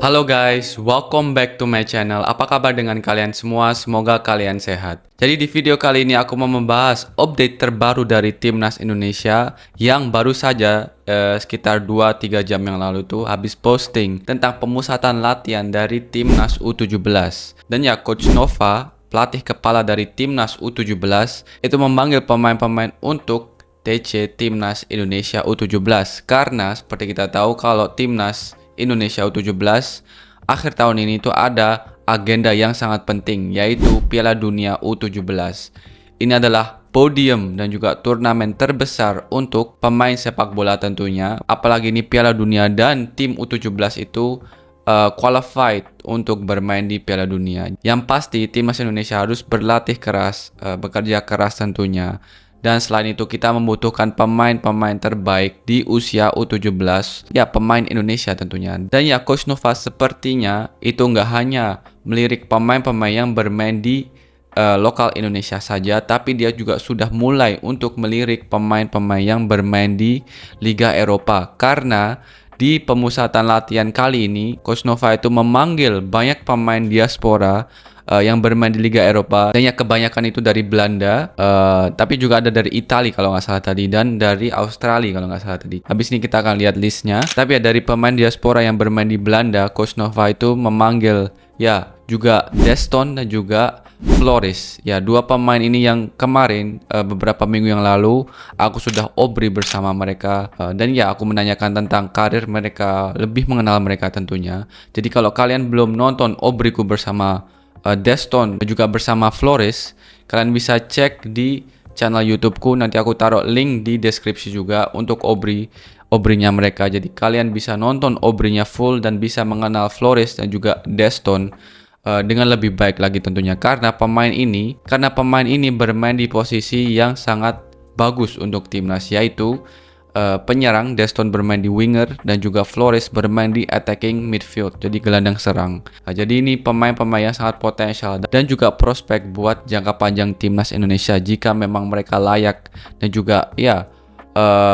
Halo guys, welcome back to my channel. Apa kabar dengan kalian semua? Semoga kalian sehat. Jadi di video kali ini aku mau membahas update terbaru dari Timnas Indonesia yang baru saja sekitar 2-3 jam yang lalu tuh habis posting tentang pemusatan latihan dari Timnas U17. Dan ya Coach Nova, pelatih kepala dari Timnas U17, itu memanggil pemain-pemain untuk TC Timnas Indonesia U17 karena seperti kita tahu kalau Timnas Indonesia U17 akhir tahun ini itu ada agenda yang sangat penting, yaitu Piala Dunia U17. Ini adalah podium dan juga turnamen terbesar untuk pemain sepak bola tentunya, apalagi ini Piala Dunia dan tim U17 itu qualified untuk bermain di Piala Dunia. Yang pasti Timnas Indonesia harus berlatih keras, bekerja keras tentunya. Dan selain itu kita membutuhkan pemain-pemain terbaik di usia U17, ya pemain Indonesia tentunya. Dan ya Coach Nova sepertinya itu nggak hanya melirik pemain-pemain yang bermain di lokal Indonesia saja, tapi dia juga sudah mulai untuk melirik pemain-pemain yang bermain di Liga Eropa. Karena di pemusatan latihan kali ini, Coach Nova itu memanggil banyak pemain diaspora yang bermain di Liga Eropa, dan ya kebanyakan itu dari Belanda, tapi juga ada dari Italia kalau nggak salah tadi, dan dari Australia kalau nggak salah tadi. Habis ini kita akan lihat listnya. Tapi ya dari pemain diaspora yang bermain di Belanda, Coach Nova itu memanggil ya juga Deston dan juga Flores. Ya, dua pemain ini yang kemarin beberapa minggu yang lalu aku sudah obri bersama mereka, dan ya aku menanyakan tentang karir mereka, lebih mengenal mereka tentunya. Jadi kalau kalian belum nonton obriku bersama Deston dan juga bersama Flores, kalian bisa cek di channel YouTubeku. Nanti aku taruh link di deskripsi juga untuk obrinya mereka. Jadi kalian bisa nonton obrinya full dan bisa mengenal Flores dan juga Deston dengan lebih baik lagi tentunya, karena pemain ini bermain di posisi yang sangat bagus untuk timnas, yaitu penyerang. Deston bermain di winger dan juga Flores bermain di attacking midfield, jadi gelandang serang. Nah, jadi ini pemain-pemain yang sangat potensial dan juga prospek buat jangka panjang timnas Indonesia jika memang mereka layak dan juga ya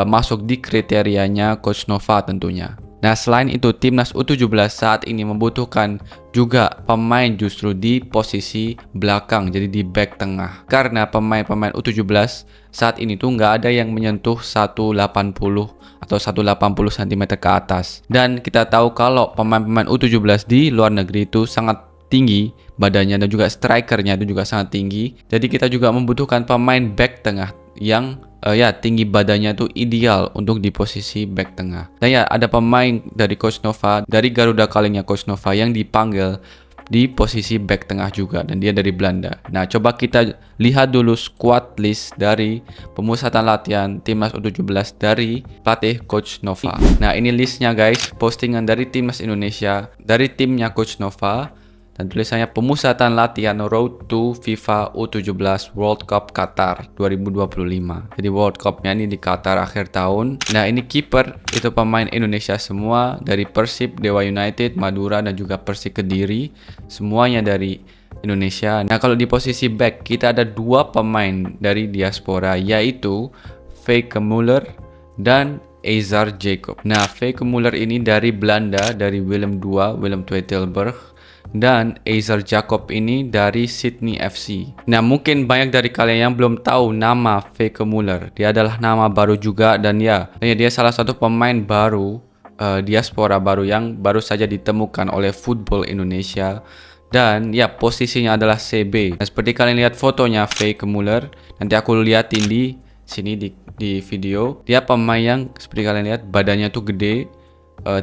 masuk di kriterianya Coach Nova tentunya. Nah, selain itu timnas U17 saat ini membutuhkan juga pemain justru di posisi belakang, jadi di back tengah. Karena pemain-pemain U17 saat ini tuh nggak ada yang menyentuh 180 atau 180 cm ke atas. Dan kita tahu kalau pemain-pemain U17 di luar negeri itu sangat tinggi badannya dan juga strikernya itu juga sangat tinggi. Jadi kita juga membutuhkan pemain back tengah yang ya tinggi badannya tuh ideal untuk di posisi back tengah. Dan ya ada pemain dari Coach Nova, dari Garuda Kalingnya Coach Nova yang dipanggil di posisi back tengah juga, dan dia dari Belanda. Nah, coba kita lihat dulu squad list dari pemusatan latihan Timnas U17 dari pelatih Coach Nova. Nah, ini listnya guys, postingan dari Timnas Indonesia, dari timnya Coach Nova. Dan tulisannya pemusatan latihan Road to FIFA U17 World Cup Qatar 2025. Jadi World Cup-nya ini di Qatar akhir tahun. Nah, ini kiper itu pemain Indonesia semua dari Persib, Dewa United, Madura dan juga Persik Kediri. Semuanya dari Indonesia. Nah, kalau di posisi back kita ada dua pemain dari diaspora, yaitu Feyke Müller dan Azar Jacob. Nah, Feyke Müller ini dari Belanda, dari Willem II Tilburg. Dan Azar Jacob ini dari Sydney FC. Nah, mungkin banyak dari kalian yang belum tahu nama Feyke Müller. Dia adalah nama baru juga, dan ya dia salah satu pemain baru diaspora baru yang baru saja ditemukan oleh Football Indonesia. Dan ya posisinya adalah CB. Nah, seperti kalian lihat fotonya Feyke Müller, nanti aku liatin di sini di video. Dia pemain yang seperti kalian lihat badannya tuh gede,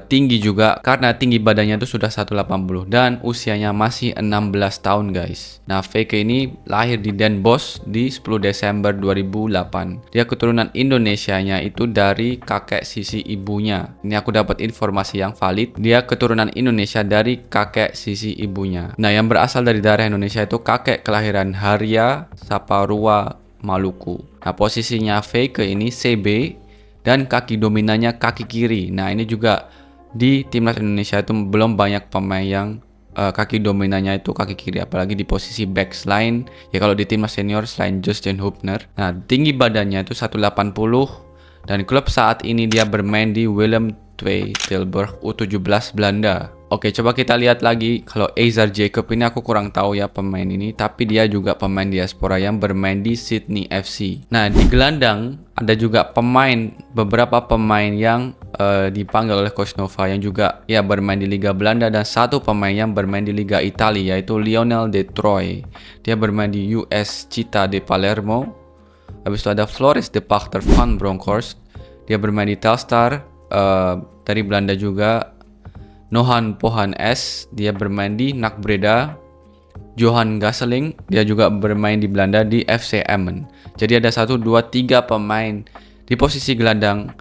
tinggi juga, karena tinggi badannya itu sudah 180 dan usianya masih 16 tahun guys. Nah, Feyke ini lahir di Den Bosch di 10 Desember 2008. Dia keturunan Indonesianya itu dari kakek sisi ibunya. Ini aku dapat informasi yang valid. Dia keturunan Indonesia dari kakek sisi ibunya. Nah, yang berasal dari daerah Indonesia itu kakek kelahiran Haria, Saparua, Maluku. Nah, posisinya Feyke ini CB dan kaki dominannya kaki kiri. Nah, ini juga di timnas Indonesia itu belum banyak pemain yang kaki dominannya itu kaki kiri, apalagi di posisi back. Selain ya kalau di timnas senior selain Justin Hubner. Nah, tinggi badannya itu 180 dan klub saat ini dia bermain di Willem II Tilburg U17 Belanda. Oke, coba kita lihat lagi. Kalau Azar Jacob ini aku kurang tahu ya pemain ini, tapi dia juga pemain diaspora yang bermain di Sydney FC. Nah, di gelandang ada juga beberapa pemain yang dipanggil oleh Coach Nova yang juga ya bermain di Liga Belanda, dan satu pemain yang bermain di Liga Italia yaitu Lionel De Troy. Dia bermain di US Città de Palermo. Habis itu ada Floris de Pachter van Bronckhorst. Dia bermain di Telstar dari Belanda juga. Nohan Pohan S, dia bermain di NAC Breda. Johan Gasseling, dia juga bermain di Belanda di FC Emmen. Jadi ada 1, 2, 3 pemain di posisi gelandang,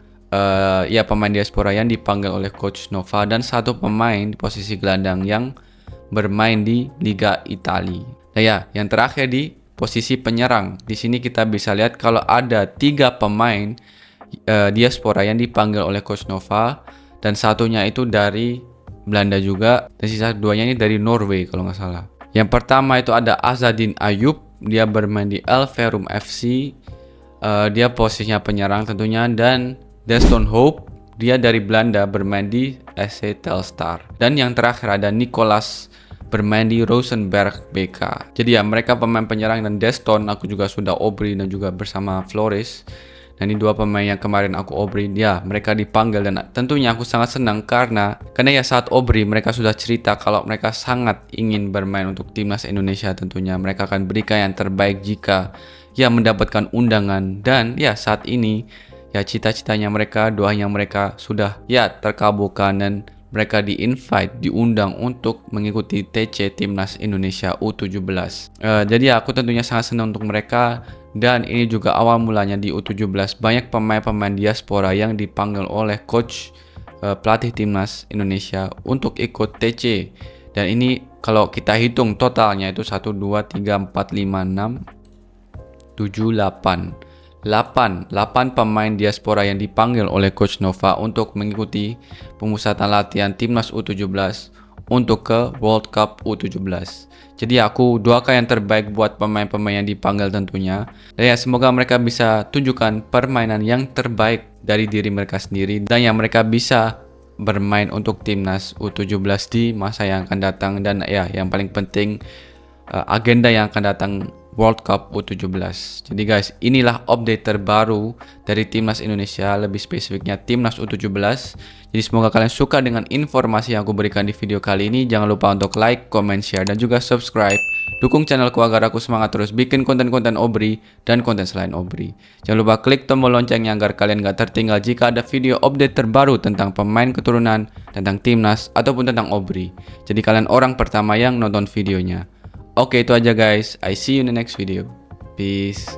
ya pemain diaspora yang dipanggil oleh Coach Nova, dan satu pemain di posisi gelandang yang bermain di Liga Italia. Nah ya, yang terakhir di posisi penyerang. Di sini kita bisa lihat kalau ada 3 pemain diaspora yang dipanggil oleh Coach Nova, dan satunya itu dari Belanda juga, dan sisa 2-nya ini dari Norway kalau nggak salah. Yang pertama itu ada Azadin Ayub, dia bermain di Elverum FC, dia posisinya penyerang tentunya, dan Deston Hope, dia dari Belanda bermain di SC Telstar. Dan yang terakhir ada Nicolas bermain di Rosenberg BK. Jadi ya mereka pemain penyerang, dan Deston aku juga sudah obri dan juga bersama Floris. Dan ini 2 pemain yang kemarin aku obri, ya mereka dipanggil, dan tentunya aku sangat senang karena ya saat obri mereka sudah cerita kalau mereka sangat ingin bermain untuk timnas Indonesia. Tentunya mereka akan berikan yang terbaik jika ya mendapatkan undangan, dan ya saat ini ya cita-citanya mereka, doanya mereka sudah ya terkabulkan, dan mereka diundang untuk mengikuti TC Timnas Indonesia U17. Jadi ya aku tentunya sangat senang untuk mereka. Dan ini juga awal mulanya di U17 banyak pemain-pemain diaspora yang dipanggil oleh coach pelatih Timnas Indonesia untuk ikut TC. Dan ini kalau kita hitung totalnya itu 1, 2, 3, 4, 5, 6, 7, 8 pemain diaspora yang dipanggil oleh Coach Nova untuk mengikuti pemusatan latihan Timnas U17 untuk ke World Cup U17. Jadi aku doakan yang terbaik buat pemain-pemain yang dipanggil tentunya. Dan ya semoga mereka bisa tunjukkan permainan yang terbaik dari diri mereka sendiri, dan yang mereka bisa bermain untuk Timnas U17 di masa yang akan datang. Dan ya yang paling penting agenda yang akan datang World Cup U17. Jadi guys, inilah update terbaru dari Timnas Indonesia, lebih spesifiknya Timnas U17. Jadi semoga kalian suka dengan informasi yang aku berikan di video kali ini. Jangan lupa untuk like, comment, share, dan juga subscribe. Dukung channelku agar aku semangat terus bikin konten-konten Obri dan konten selain Obri. Jangan lupa klik tombol loncengnya agar kalian gak tertinggal jika ada video update terbaru tentang pemain keturunan, tentang Timnas, ataupun tentang Obri. Jadi kalian orang pertama yang nonton videonya. Oke, itu aja guys. I see you in the next video. Peace.